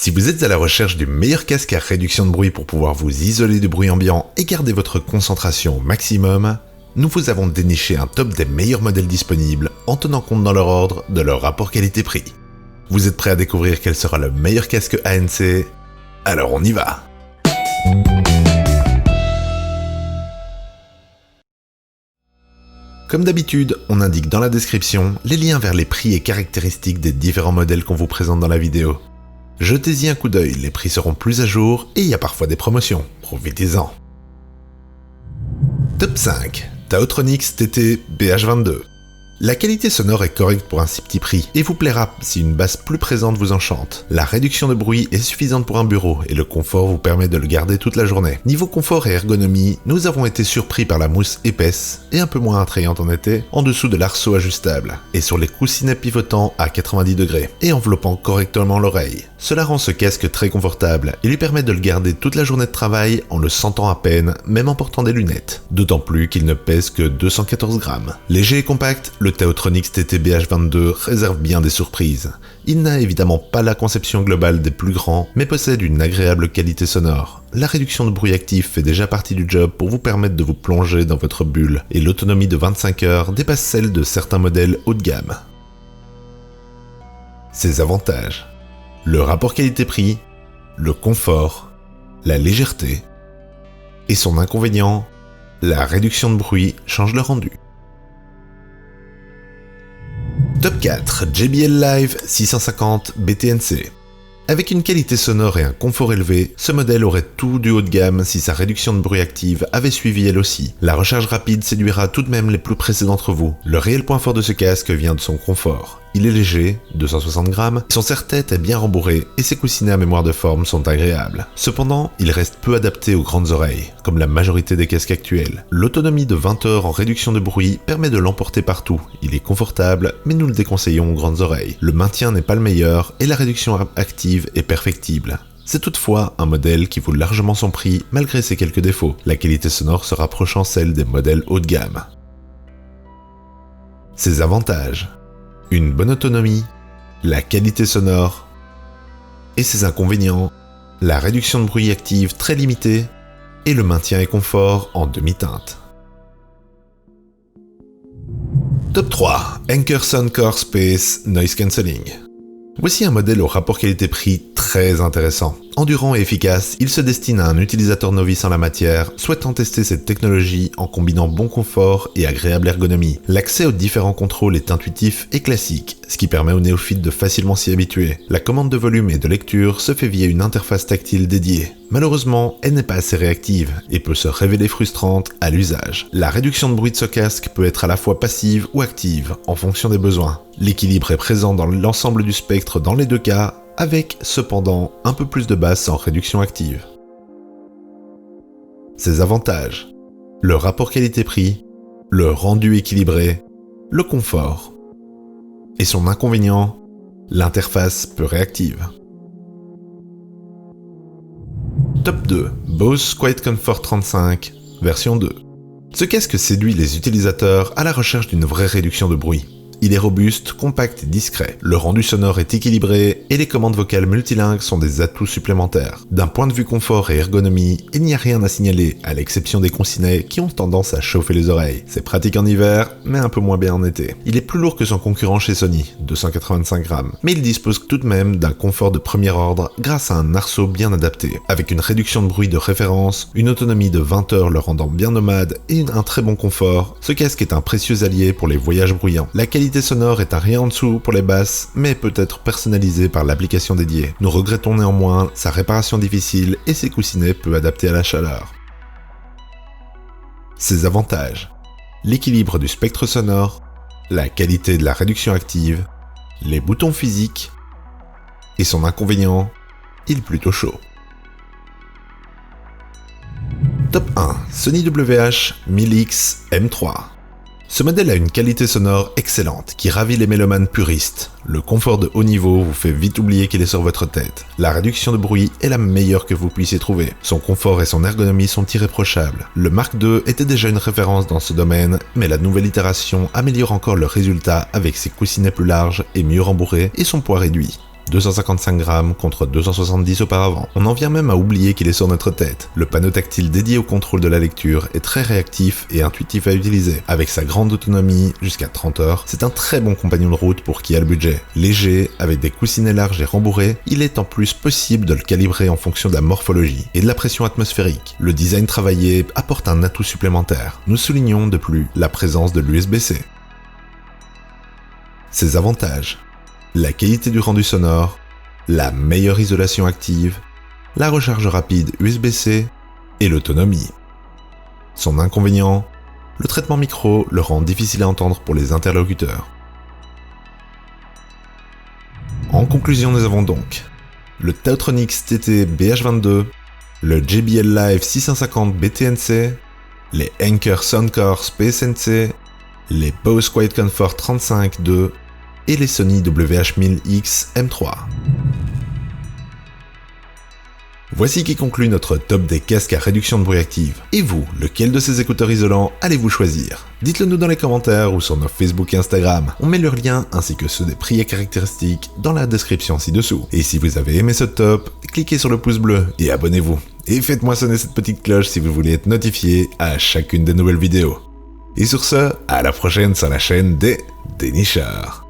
Si vous êtes à la recherche du meilleur casque à réduction de bruit pour pouvoir vous isoler du bruit ambiant et garder votre concentration au maximum, nous vous avons déniché un top des meilleurs modèles disponibles en tenant compte dans leur ordre de leur rapport qualité-prix. Vous êtes prêts à découvrir quel sera le meilleur casque ANC? Alors on y va! Comme d'habitude, on indique dans la description les liens vers les prix et caractéristiques des différents modèles qu'on vous présente dans la vidéo. Jetez-y un coup d'œil, les prix seront plus à jour et il y a parfois des promotions, profitez-en. Top 5. Taotronix TT BH22. La qualité sonore est correcte pour un si petit prix et vous plaira si une basse plus présente vous enchante. La réduction de bruit est suffisante pour un bureau et le confort vous permet de le garder toute la journée. Niveau confort et ergonomie, nous avons été surpris par la mousse épaisse et un peu moins attrayante en été, en dessous de l'arceau ajustable et sur les coussinets pivotants à 90 degrés et enveloppant correctement l'oreille. Cela rend ce casque très confortable et lui permet de le garder toute la journée de travail en le sentant à peine, même en portant des lunettes. D'autant plus qu'il ne pèse que 214 grammes. Léger et compact, le Taotronix TT BH22 réserve bien des surprises. Il n'a évidemment pas la conception globale des plus grands, mais possède une agréable qualité sonore. La réduction de bruit actif fait déjà partie du job pour vous permettre de vous plonger dans votre bulle, et l'autonomie de 25 heures dépasse celle de certains modèles haut de gamme. Ses avantages: le rapport qualité-prix, le confort, la légèreté, et son inconvénient, la réduction de bruit change le rendu. Top 4. JBL Live 650 BTNC. Avec une qualité sonore et un confort élevé, ce modèle aurait tout du haut de gamme si sa réduction de bruit active avait suivi elle aussi. La recharge rapide séduira tout de même les plus pressés d'entre vous. Le réel point fort de ce casque vient de son confort. Il est léger, 260 grammes, son serre-tête est bien rembourré et ses coussinets à mémoire de forme sont agréables. Cependant, il reste peu adapté aux grandes oreilles, comme la majorité des casques actuels. L'autonomie de 20 heures en réduction de bruit permet de l'emporter partout. Il est confortable, mais nous le déconseillons aux grandes oreilles. Le maintien n'est pas le meilleur et la réduction active est perfectible. C'est toutefois un modèle qui vaut largement son prix malgré ses quelques défauts, la qualité sonore se rapprochant celle des modèles haut de gamme. Ses avantages: une bonne autonomie, la qualité sonore, et ses inconvénients, la réduction de bruit active très limitée et le maintien et confort en demi-teinte. Top 3. Anker Soundcore Space Noise Cancelling. Voici un modèle au rapport qualité-prix très intéressant. Endurant et efficace, il se destine à un utilisateur novice en la matière, souhaitant tester cette technologie en combinant bon confort et agréable ergonomie. L'accès aux différents contrôles est intuitif et classique, ce qui permet aux néophytes de facilement s'y habituer. La commande de volume et de lecture se fait via une interface tactile dédiée. Malheureusement, elle n'est pas assez réactive et peut se révéler frustrante à l'usage. La réduction de bruit de ce casque peut être à la fois passive ou active, en fonction des besoins. L'équilibre est présent dans l'ensemble du spectre dans les deux cas, avec cependant un peu plus de basse en réduction active. Ses avantages: le rapport qualité-prix, le rendu équilibré, le confort. Et son inconvénient, l'interface peu réactive. Top 2. Bose Quiet Comfort 35, version 2. Ce casque séduit les utilisateurs à la recherche d'une vraie réduction de bruit. Il est robuste, compact et discret. Le rendu sonore est équilibré et les commandes vocales multilingues sont des atouts supplémentaires. D'un point de vue confort et ergonomie, il n'y a rien à signaler, à l'exception des coussinets qui ont tendance à chauffer les oreilles. C'est pratique en hiver, mais un peu moins bien en été. Il est plus lourd que son concurrent chez Sony, 285 grammes, mais il dispose tout de même d'un confort de premier ordre grâce à un arceau bien adapté. Avec une réduction de bruit de référence, une autonomie de 20 heures le rendant bien nomade et un très bon confort, ce casque est un précieux allié pour les voyages bruyants. La qualité sonore est un rien en dessous pour les basses, mais peut être personnalisée par l'application dédiée. Nous regrettons néanmoins sa réparation difficile et ses coussinets peu adaptés à la chaleur. Ses avantages: l'équilibre du spectre sonore, la qualité de la réduction active, les boutons physiques, et son inconvénient, il est plutôt chaud. Top 1. Sony WH-1000X M3. Ce modèle a une qualité sonore excellente qui ravit les mélomanes puristes. Le confort de haut niveau vous fait vite oublier qu'il est sur votre tête. La réduction de bruit est la meilleure que vous puissiez trouver. Son confort et son ergonomie sont irréprochables. Le Mark II était déjà une référence dans ce domaine, mais la nouvelle itération améliore encore le résultat avec ses coussinets plus larges et mieux rembourrés et son poids réduit. 255 grammes contre 270 auparavant. On en vient même à oublier qu'il est sur notre tête. Le panneau tactile dédié au contrôle de la lecture est très réactif et intuitif à utiliser. Avec sa grande autonomie, jusqu'à 30 heures, c'est un très bon compagnon de route pour qui a le budget. Léger, avec des coussinets larges et rembourrés, il est en plus possible de le calibrer en fonction de la morphologie et de la pression atmosphérique. Le design travaillé apporte un atout supplémentaire. Nous soulignons de plus la présence de l'USB-C. Ses avantages: la qualité du rendu sonore, la meilleure isolation active, la recharge rapide USB-C et l'autonomie. Son inconvénient: le traitement micro le rend difficile à entendre pour les interlocuteurs. En conclusion, nous avons donc le Tautronix TT BH22, le JBL Live 650 BTNC, les Anker Soundcore Space NC, les Bose Quiet Comfort 35-2 et les Sony WH-1000X M3. Voici qui conclut notre top des casques à réduction de bruit active. Et vous, lequel de ces écouteurs isolants allez-vous choisir? Dites-le nous dans les commentaires ou sur nos Facebook et Instagram. On met leurs liens ainsi que ceux des prix et caractéristiques dans la description ci-dessous. Et si vous avez aimé ce top, cliquez sur le pouce bleu et abonnez-vous. Et faites-moi sonner cette petite cloche si vous voulez être notifié à chacune des nouvelles vidéos. Et sur ce, à la prochaine sur la chaîne des Dénicheurs.